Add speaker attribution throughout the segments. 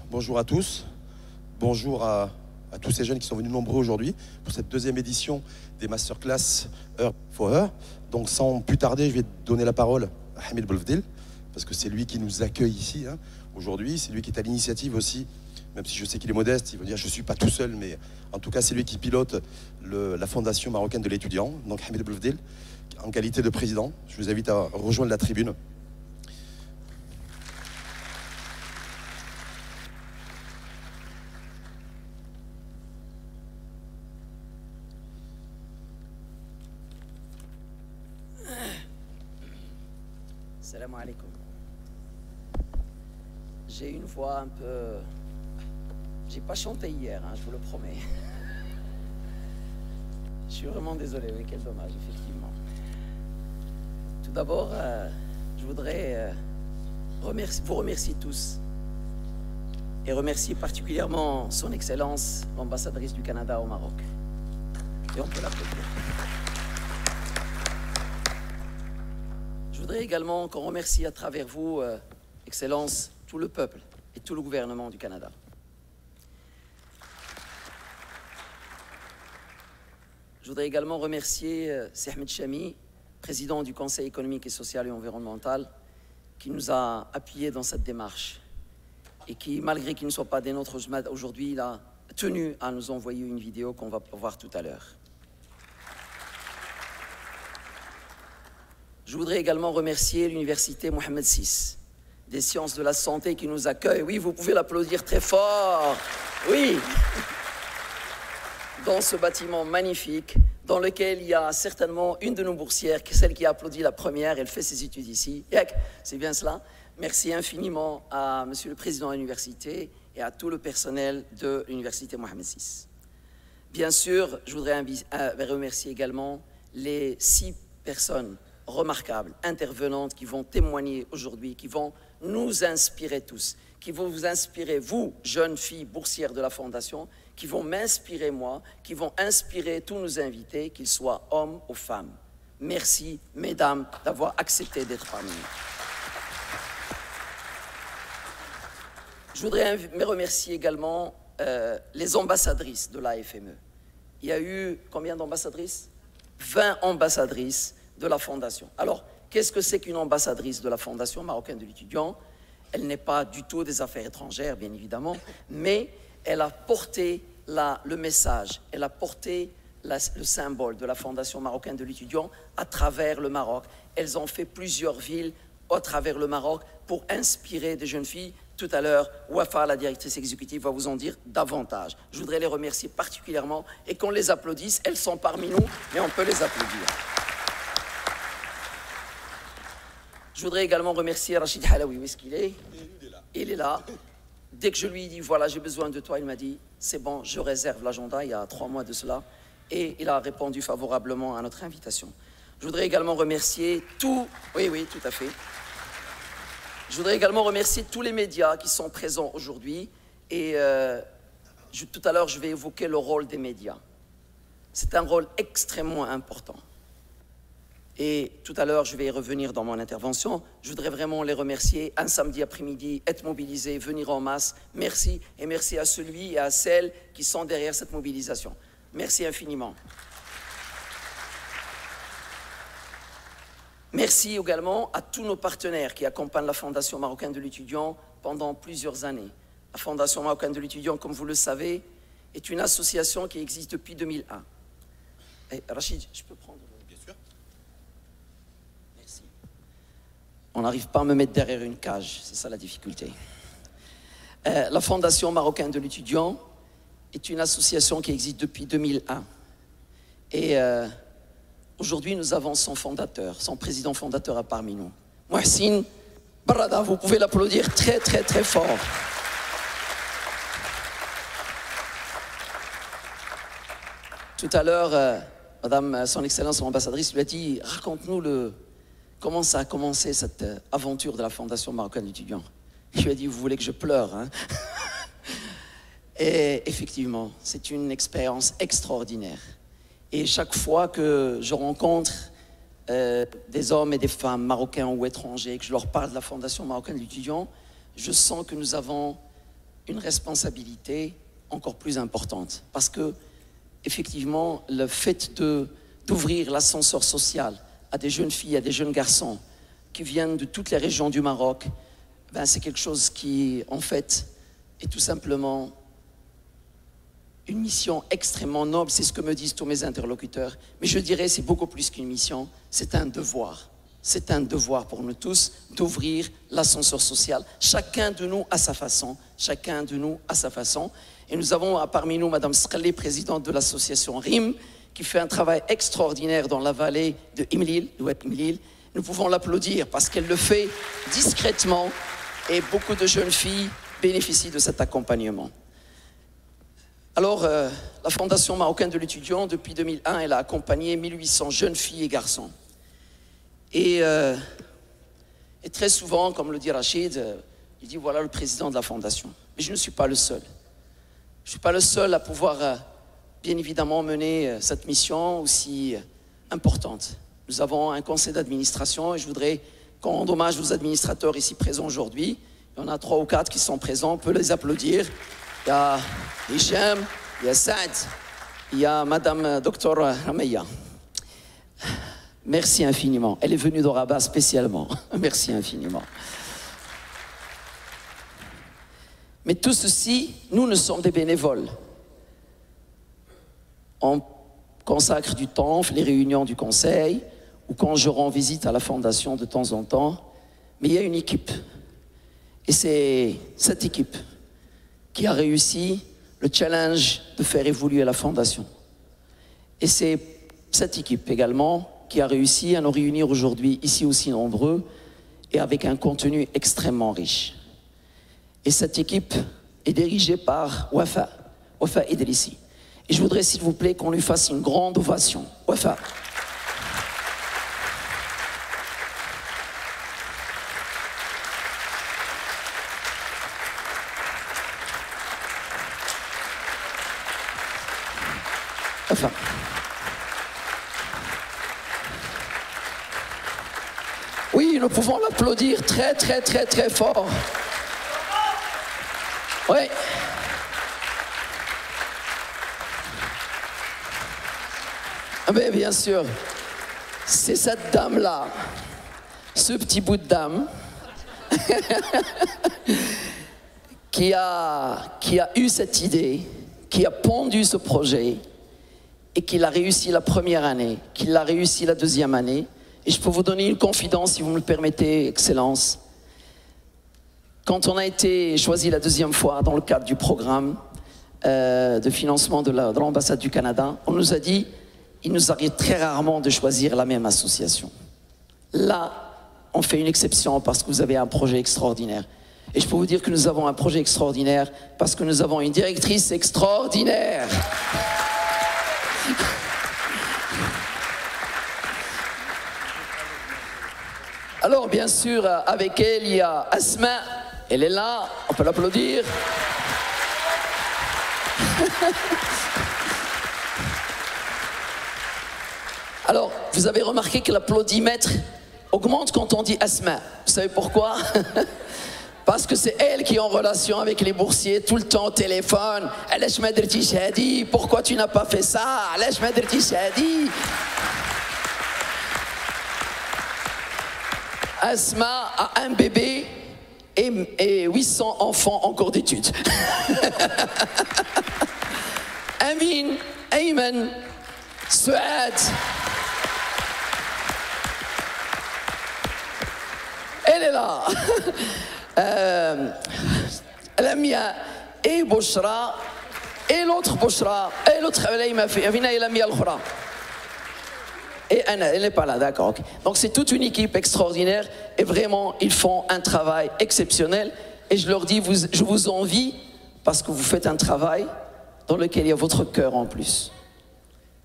Speaker 1: bonjour à tous. Bonjour à tous ces jeunes qui sont venus nombreux aujourd'hui pour cette deuxième édition des masterclass Heure for Heure. Donc sans plus tarder, je vais donner la parole à Hamid Belfdil, parce que c'est lui qui nous accueille ici aujourd'hui. C'est lui qui est à l'initiative aussi, même si je sais qu'il est modeste, il veut dire je ne suis pas tout seul, mais en tout cas c'est lui qui pilote la Fondation marocaine de l'étudiant. Donc Hamid Belfdil, en qualité de président, je vous invite à rejoindre la tribune.
Speaker 2: Salam alaikum. J'ai une voix un peu... J'ai pas chanté hier, je vous le promets. Je suis vraiment désolé, mais quel dommage, effectivement. Tout d'abord, je voudrais vous remercier tous et remercier particulièrement son Excellence, l'ambassadrice du Canada au Maroc. Et on peut l'applaudir. Je voudrais également qu'on remercie à travers vous, Excellence, tout le peuple et tout le gouvernement du Canada. Je voudrais également remercier Ahmed Chami, président du Conseil économique et social et environnemental, qui nous a appuyés dans cette démarche et qui, malgré qu'il ne soit pas des nôtres aujourd'hui, il a tenu à nous envoyer une vidéo qu'on va voir tout à l'heure. Je voudrais également remercier l'Université Mohamed VI, des sciences de la santé qui nous accueille. Oui, vous pouvez l'applaudir très fort. Oui. Dans ce bâtiment magnifique, dans lequel il y a certainement une de nos boursières, celle qui a applaudi la première, elle fait ses études ici. C'est bien cela. Merci infiniment à Monsieur le Président de l'Université et à tout le personnel de l'Université Mohamed VI. Bien sûr, je voudrais remercier également les 6 personnes remarquables, intervenantes, qui vont témoigner aujourd'hui, qui vont nous inspirer tous, qui vont vous inspirer, vous, jeunes filles boursières de la Fondation, qui vont m'inspirer moi, qui vont inspirer tous nos invités, qu'ils soient hommes ou femmes. Merci, mesdames, d'avoir accepté d'être parmi nous. Je voudrais me remercier également les ambassadrices de l'AFME. Il y a eu combien d'ambassadrices? 20 ambassadrices de la Fondation. Alors, qu'est-ce que c'est qu'une ambassadrice de la Fondation marocaine de l'étudiant? Elle n'est pas du tout des affaires étrangères, bien évidemment, mais elle a porté le message, elle a porté le symbole de la Fondation marocaine de l'étudiant à travers le Maroc. Elles ont fait plusieurs villes à travers le Maroc pour inspirer des jeunes filles. Tout à l'heure, Wafa, la directrice exécutive, va vous en dire davantage. Je voudrais les remercier particulièrement et qu'on les applaudisse. Elles sont parmi nous, mais on peut les applaudir. Je voudrais également remercier Rachid Halawi. Où est-ce qu'il est? Il est là. Dès que je lui ai dit, voilà, j'ai besoin de toi, il m'a dit, c'est bon, je réserve l'agenda, il y a 3 mois de cela. Et il a répondu favorablement à notre invitation. Je voudrais également remercier tout à fait. Je voudrais également remercier tous les médias qui sont présents aujourd'hui. Et tout à l'heure, je vais évoquer le rôle des médias. C'est un rôle extrêmement important. Et tout à l'heure, je vais y revenir dans mon intervention. Je voudrais vraiment les remercier. Un samedi après-midi, être mobilisés, venir en masse. Merci. Et merci à celui et à celles qui sont derrière cette mobilisation. Merci infiniment. Merci également à tous nos partenaires qui accompagnent la Fondation marocaine de l'étudiant pendant plusieurs années. La Fondation marocaine de l'étudiant, comme vous le savez, est une association qui existe depuis 2001. Et Rachid, je peux prendre... On n'arrive pas à me mettre derrière une cage, c'est ça la difficulté. La Fondation marocaine de l'étudiant est une association qui existe depuis 2001. Et aujourd'hui, nous avons son fondateur, son président fondateur parmi nous. Mohsin Barada, vous pouvez l'applaudir très très très fort. Tout à l'heure, Madame, son Excellence, l'ambassadrice, lui a dit, raconte-nous comment ça a commencé cette aventure de la Fondation marocaine d'étudiants. Je lui ai dit, vous voulez que je pleure, hein? Et effectivement, c'est une expérience extraordinaire. Et chaque fois que je rencontre des hommes et des femmes marocains ou étrangers, que je leur parle de la Fondation marocaine d'étudiants, je sens que nous avons une responsabilité encore plus importante. Parce que, effectivement, le fait d'ouvrir l'ascenseur social à des jeunes filles, à des jeunes garçons qui viennent de toutes les régions du Maroc, ben, c'est quelque chose qui, en fait, est tout simplement une mission extrêmement noble. C'est ce que me disent tous mes interlocuteurs. Mais je dirais c'est beaucoup plus qu'une mission, c'est un devoir. C'est un devoir pour nous tous d'ouvrir l'ascenseur social. Chacun de nous à sa façon. Chacun de nous à sa façon. Et nous avons parmi nous Madame Skrali, présidente de l'association RIM, qui fait un travail extraordinaire dans la vallée de Imlil, d'Oued Imlil. Nous pouvons l'applaudir parce qu'elle le fait discrètement et beaucoup de jeunes filles bénéficient de cet accompagnement. Alors, la Fondation marocaine de l'étudiant, depuis 2001, elle a accompagné 1800 jeunes filles et garçons. Et très souvent, comme le dit Rachid, il dit voilà le président de la Fondation. Mais je ne suis pas le seul. Je ne suis pas le seul à pouvoir, bien évidemment, mener cette mission aussi importante. Nous avons un conseil d'administration et je voudrais qu'on rende hommage aux administrateurs ici présents aujourd'hui. Il y en a 3 ou 4 qui sont présents, on peut les applaudir. Il y a Hicham, il y a Saad, il y a Madame Dr Rameya. Merci infiniment. Elle est venue de Rabat spécialement. Merci infiniment. Mais tout ceci, nous ne sommes des bénévoles. On consacre du temps, on fait les réunions du conseil, ou quand je rends visite à la fondation de temps en temps. Mais il y a une équipe. Et c'est cette équipe qui a réussi le challenge de faire évoluer la fondation. Et c'est cette équipe également qui a réussi à nous réunir aujourd'hui ici aussi nombreux et avec un contenu extrêmement riche. Et cette équipe est dirigée par Wafa Idrissi. Et je voudrais s'il vous plaît qu'on lui fasse une grande ovation. Wafa. Wafa. Oui, nous pouvons l'applaudir très, très, très, très fort. Oui. Mais bien sûr, c'est cette dame-là, ce petit bout de dame, qui a eu cette idée, qui a pondu ce projet et qui l'a réussi la première année, qui l'a réussi la deuxième année. Et je peux vous donner une confidence, si vous me le permettez, Excellence. Quand on a été choisi la deuxième fois dans le cadre du programme de financement de l'ambassade du Canada, on nous a dit, il nous arrive très rarement de choisir la même association. Là, on fait une exception parce que vous avez un projet extraordinaire. Et je peux vous dire que nous avons un projet extraordinaire parce que nous avons une directrice extraordinaire. Alors, bien sûr, avec elle, il y a Asma. Elle est là, on peut l'applaudir. Alors, vous avez remarqué que l'applaudimètre augmente quand on dit Asma. Vous savez pourquoi? Parce que c'est elle qui est en relation avec les boursiers tout le temps au téléphone. Pourquoi tu n'as pas fait ça? Asma a un bébé et 800 enfants en cours d'études. Amin, Ayman, Souad. Elle est là. Lamia et Bouchra et l'autre Bouchra et l'autre Lamia al-Khura. Et elle n'est pas là, d'accord. Okay. Donc c'est toute une équipe extraordinaire et vraiment ils font un travail exceptionnel. Et je leur dis, je vous envie parce que vous faites un travail dans lequel il y a votre cœur en plus.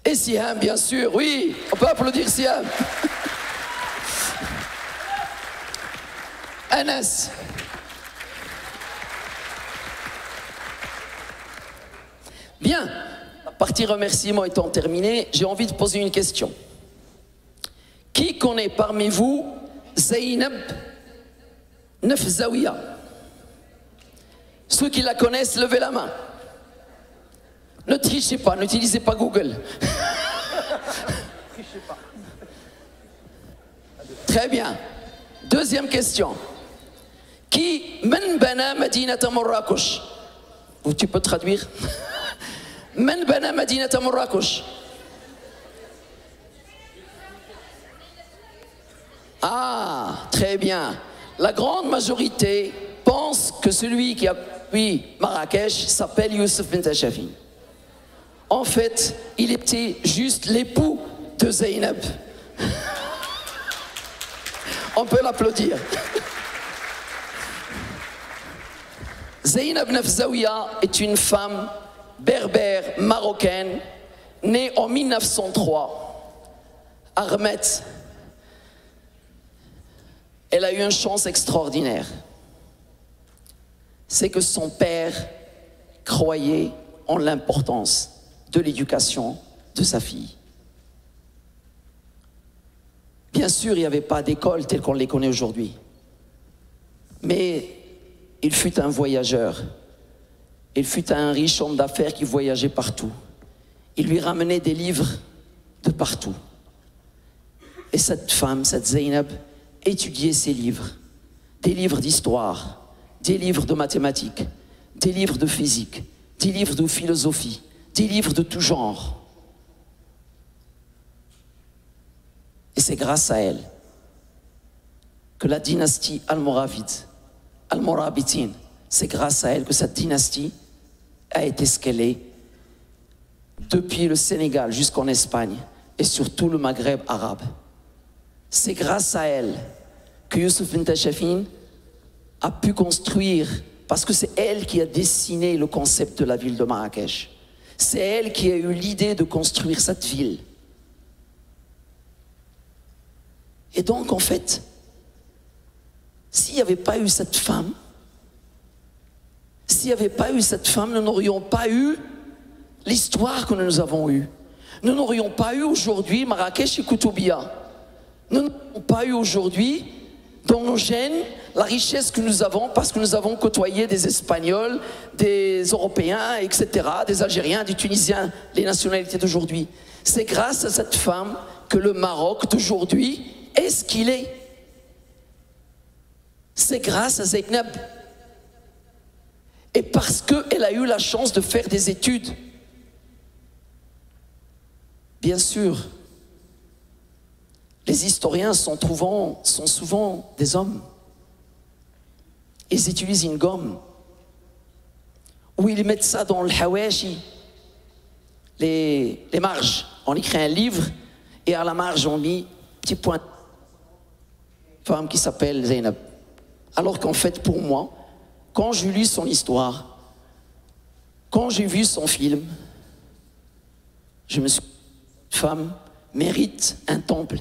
Speaker 2: Et Siam, bien sûr, oui, on peut applaudir Siam. Anas. Bien, la partie remerciements étant terminée, j'ai envie de poser une question. Qui connaît parmi vous Zainab Nefzaouia? Ceux qui la connaissent, levez la main. Ne trichez pas, n'utilisez pas Google. Très bien. Deuxième question. Qui men bana madinata Marrakech? Ou tu peux traduire? Men bana madinata Marrakech. Ah, très bien. La grande majorité pense que celui qui a pris Marrakech s'appelle Youssef bin Tachafine. En fait, il était juste l'époux de Zeynep. On peut l'applaudir. Zeynep Nafzaouia est une femme berbère marocaine née en 1903 à Rmet. Elle a eu une chance extraordinaire. C'est que son père croyait en l'importance de l'éducation de sa fille. Bien sûr, il n'y avait pas d'école telle qu'on les connaît aujourd'hui. Mais il fut un voyageur. Il fut un riche homme d'affaires qui voyageait partout. Il lui ramenait des livres de partout. Et cette femme, cette Zeynep, étudiait ces livres. Des livres d'histoire, des livres de mathématiques, des livres de physique, des livres de philosophie, des livres de tout genre. Et c'est grâce à elle que la dynastie almoravide, almoravitine, c'est grâce à elle que cette dynastie a été ce qu'elle est, depuis le Sénégal jusqu'en Espagne et surtout le Maghreb arabe. C'est grâce à elle que Youssef bin Tachafine a pu construire, parce que c'est elle qui a dessiné le concept de la ville de Marrakech. C'est elle qui a eu l'idée de construire cette ville. Et donc, en fait, s'il n'y avait pas eu cette femme, nous n'aurions pas eu l'histoire que nous avons eue. Nous n'aurions pas eu aujourd'hui Marrakech et Koutoubia. Nous n'aurions pas eu aujourd'hui, dans nos gènes, la richesse que nous avons parce que nous avons côtoyé des Espagnols, des Européens, etc., des Algériens, des Tunisiens, les nationalités d'aujourd'hui. C'est grâce à cette femme que le Maroc d'aujourd'hui est ce qu'il est. C'est grâce à Zeynep. Et parce qu'elle a eu la chance de faire des études. Bien sûr, les historiens sont souvent des hommes. Ils utilisent une gomme où ils mettent ça dans le hawashi, les marges. On écrit un livre et à la marge on met petit point. Femme qui s'appelle Zeynep. Alors qu'en fait, pour moi, quand j'ai lu son histoire, quand j'ai vu son film, je me suis dit, cette femme mérite un temple,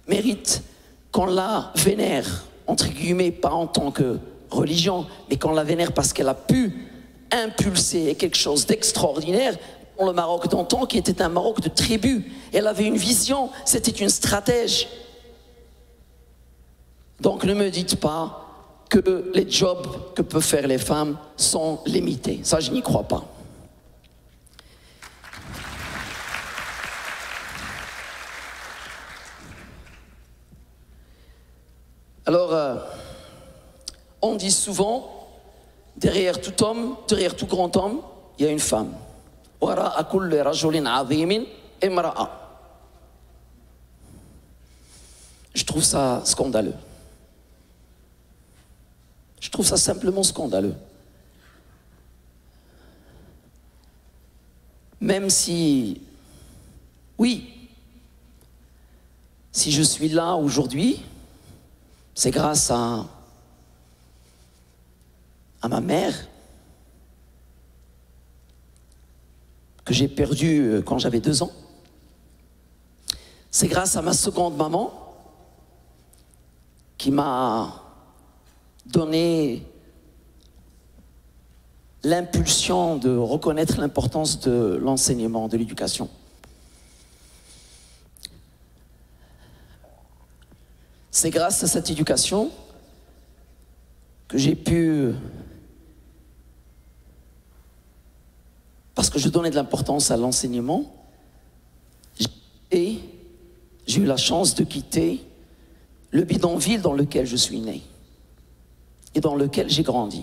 Speaker 2: mérite qu'on la vénère, entre guillemets, pas en tant que religion, mais qu'on la vénère parce qu'elle a pu impulser quelque chose d'extraordinaire dans le Maroc d'antan, qui était un Maroc de tribus. Elle avait une vision, c'était une stratège. Donc ne me dites pas que les jobs que peuvent faire les femmes sont limités. Ça, je n'y crois pas. Alors, on dit souvent, derrière tout homme, derrière tout grand homme, il y a une femme. وراء كل رجل عظيم امرأة. Je trouve ça scandaleux. Je trouve ça simplement scandaleux. Même si, oui, si je suis là aujourd'hui, c'est grâce à ma mère, que j'ai perdue quand j'avais 2 ans. C'est grâce à ma seconde maman, qui m'a donné l'impulsion de reconnaître l'importance de l'enseignement, de l'éducation. C'est grâce à cette éducation que j'ai pu parce que je donnais de l'importance à l'enseignement, et j'ai eu la chance de quitter le bidonville dans lequel je suis né et dans lequel j'ai grandi.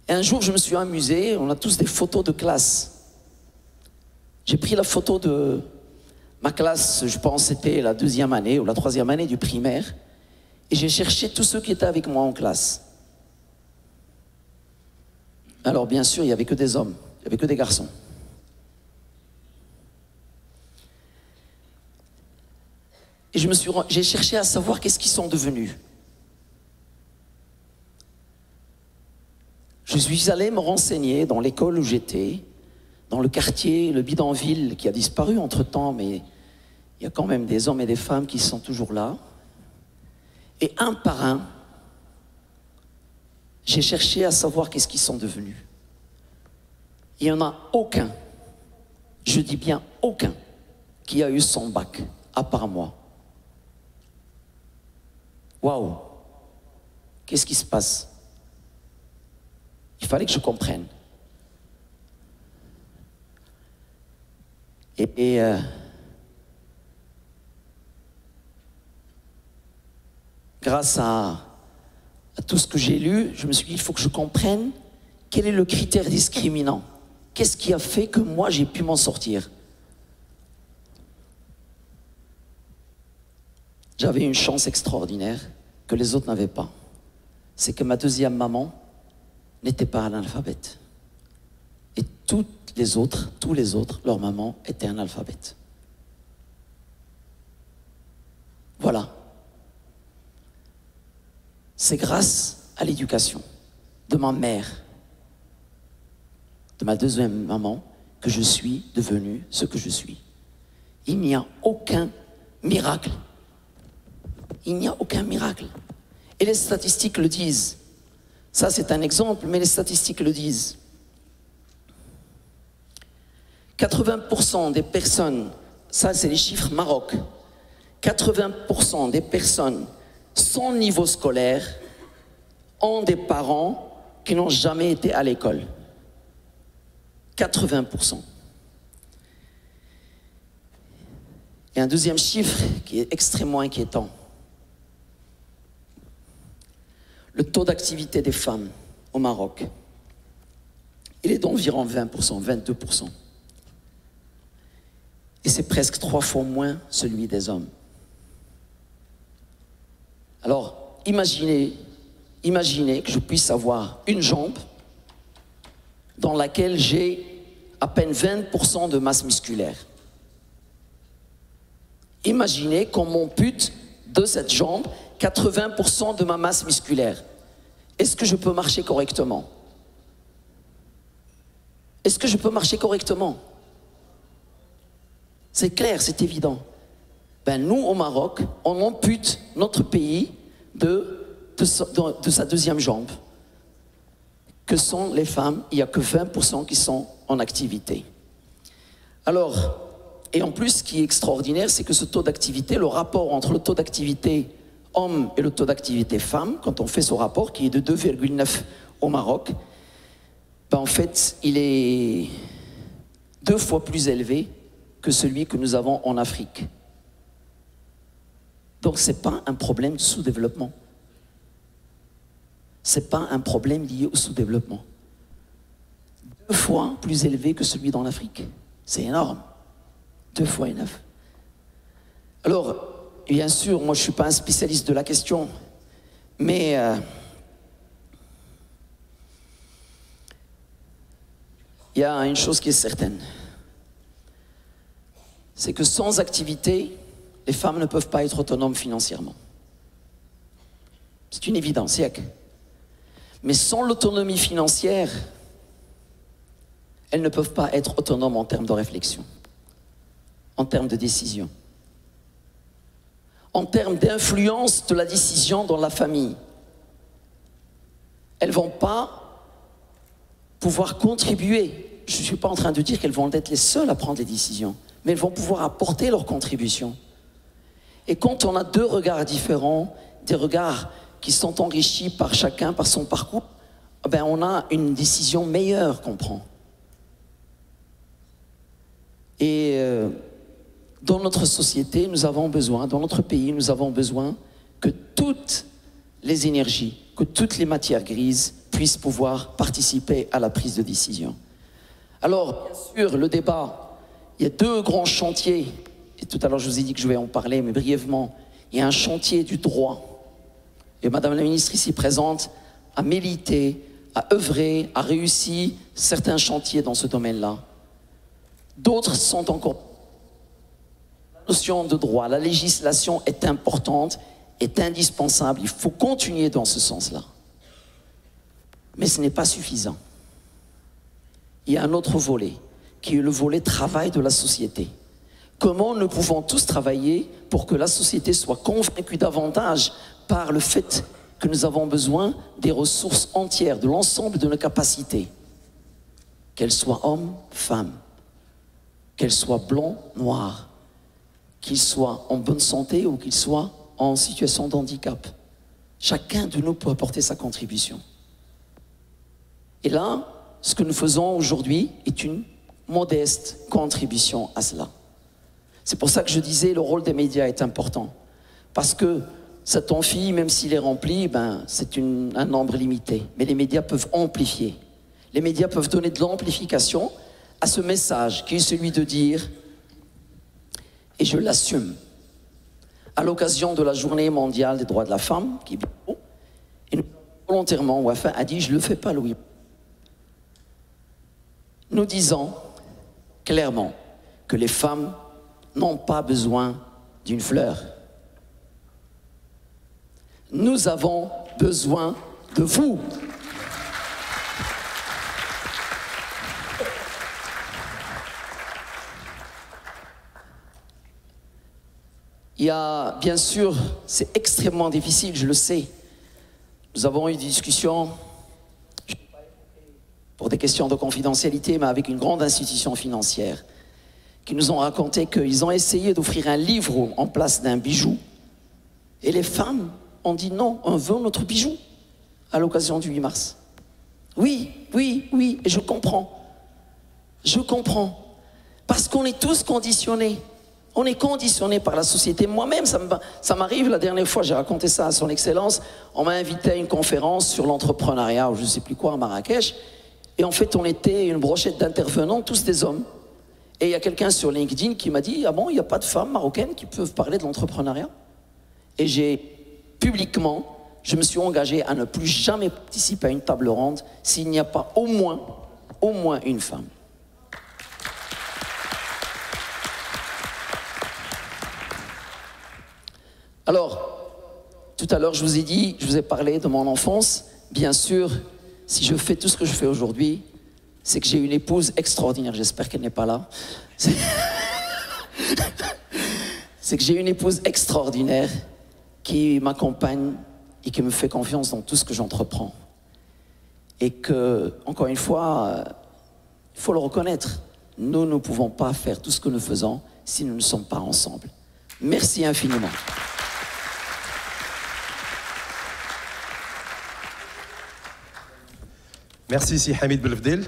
Speaker 2: Et un jour, je me suis amusé, on a tous des photos de classe. J'ai pris la photo de ma classe, je pense que c'était la 2e année ou la 3e année du primaire, et j'ai cherché tous ceux qui étaient avec moi en classe. Alors bien sûr, il n'y avait que des hommes, il n'y avait que des garçons. Et j'ai cherché à savoir qu'est-ce qu'ils sont devenus. Je suis allé me renseigner dans l'école où j'étais, dans le quartier, le bidonville qui a disparu entre-temps, mais il y a quand même des hommes et des femmes qui sont toujours là. Et un par un, j'ai cherché à savoir qu'est-ce qu'ils sont devenus. Il n'y en a aucun, je dis bien aucun, qui a eu son bac, à part moi. Waouh! Qu'est-ce qui se passe? Il fallait que je comprenne. Et grâce à tout ce que j'ai lu, je me suis dit, il faut que je comprenne quel est le critère discriminant. Qu'est-ce qui a fait que moi, j'ai pu m'en sortir? J'avais une chance extraordinaire que les autres n'avaient pas. C'est que ma 2e maman n'était pas analphabète. Et tous les autres, leur maman était analphabète. Voilà. C'est grâce à l'éducation de ma mère, de ma 2e maman, que je suis devenu ce que je suis. Il n'y a aucun miracle. Il n'y a aucun miracle. Et les statistiques le disent. Ça, c'est un exemple, mais les statistiques le disent. 80% des personnes, ça c'est les chiffres Maroc, 80% des personnes sans niveau scolaire ont des parents qui n'ont jamais été à l'école. 80%. Et un deuxième chiffre qui est extrêmement inquiétant. Le taux d'activité des femmes au Maroc, il est d'environ 20%, 22%. Et c'est presque 3 fois moins celui des hommes. Alors, imaginez que je puisse avoir une jambe dans laquelle j'ai à peine 20% de masse musculaire. Imaginez qu'on m'ampute de cette jambe 80% de ma masse musculaire. Est-ce que je peux marcher correctement? Est-ce que je peux marcher correctement? C'est clair, c'est évident. Ben, nous, au Maroc, on ampute notre pays de sa 2e jambe. Que sont les femmes? Il n'y a que 20% qui sont en activité. Alors, et en plus, ce qui est extraordinaire, c'est que ce taux d'activité, le rapport entre le taux d'activité homme et le taux d'activité femme, quand on fait ce rapport, qui est de 2,9 au Maroc, ben en fait, il est 2 fois plus élevé que celui que nous avons en Afrique. Donc ce n'est pas un problème de sous-développement. Ce n'est pas un problème lié au sous-développement. 2 fois plus élevé que celui dans l'Afrique. C'est énorme. 2 fois 9. Alors, bien sûr, moi je ne suis pas un spécialiste de la question, mais il y a une chose qui est certaine. C'est que sans activité, les femmes ne peuvent pas être autonomes financièrement. C'est une évidence, Yak. Mais sans l'autonomie financière, elles ne peuvent pas être autonomes en termes de réflexion, en termes de décision, en termes d'influence de la décision dans la famille. Elles ne vont pas pouvoir contribuer. Je ne suis pas en train de dire qu'elles vont être les seules à prendre les décisions, mais elles vont pouvoir apporter leur contribution. Et quand on a 2 regards différents, des regards qui sont enrichis par chacun, par son parcours, ben on a une décision meilleure qu'on prend. Et dans notre société, nous avons besoin, dans notre pays, nous avons besoin que toutes les énergies, que toutes les matières grises puissent pouvoir participer à la prise de décision. Alors, bien sûr, le débat, il y a deux grands chantiers, et tout à l'heure je vous ai dit que je vais en parler, mais brièvement, il y a un chantier du droit. Et Madame la ministre ici présente a milité, a œuvré, a réussi certains chantiers dans ce domaine-là. D'autres sont encore... La notion de droit, la législation est importante, est indispensable, il faut continuer dans ce sens-là. Mais ce n'est pas suffisant. Il y a un autre volet, qui est le volet travail de la société. Comment nous pouvons tous travailler pour que la société soit convaincue davantage par le fait que nous avons besoin des ressources entières, de l'ensemble de nos capacités, qu'elles soient hommes, femmes, qu'elles soient blancs, noirs, qu'ils soient en bonne santé ou qu'ils soient en situation de handicap. Chacun de nous peut apporter sa contribution. Et là, ce que nous faisons aujourd'hui est une modeste contribution à cela. C'est pour ça que je disais le rôle des médias est important. Parce que cet amphi, même s'il est rempli, ben, c'est un nombre limité. Mais les médias peuvent amplifier. Les médias peuvent donner de l'amplification à ce message qui est celui de dire, et je l'assume, à l'occasion de la journée mondiale des droits de la femme, qui est bientôt, et nous, volontairement, Wafa a dit, je ne le fais pas, Louis. Nous disons clairement que les femmes n'ont pas besoin d'une fleur. Nous avons besoin de vous. Il y a, bien sûr, c'est extrêmement difficile, je le sais. Nous avons eu des discussions pour des questions de confidentialité, mais avec une grande institution financière, qui nous ont raconté qu'ils ont essayé d'offrir un livre en place d'un bijou, et les femmes ont dit non, on veut notre bijou, à l'occasion du 8 mars. Oui, oui, oui, et je comprends. Je comprends. Parce qu'on est tous conditionnés. On est conditionnés par la société. Moi-même, ça m'arrive, la dernière fois, j'ai raconté ça à son Excellence, on m'a invité à une conférence sur l'entrepreneuriat, ou je ne sais plus quoi, à Marrakech, et en fait, on était une brochette d'intervenants, tous des hommes. Et il y a quelqu'un sur LinkedIn qui m'a dit « Ah bon, il n'y a pas de femmes marocaines qui peuvent parler de l'entrepreneuriat ?» Et publiquement, je me suis engagé à ne plus jamais participer à une table ronde s'il n'y a pas au moins une femme. Alors, tout à l'heure, je vous ai parlé de mon enfance. Bien sûr, si je fais tout ce que je fais aujourd'hui, c'est que j'ai une épouse extraordinaire. J'espère qu'elle n'est pas là. C'est que j'ai une épouse extraordinaire qui m'accompagne et qui me fait confiance dans tout ce que j'entreprends. Et que, encore une fois, il faut le reconnaître, nous ne pouvons pas faire tout ce que nous faisons si nous ne sommes pas ensemble. Merci infiniment.
Speaker 1: Merci, Si Hamid Belfdel.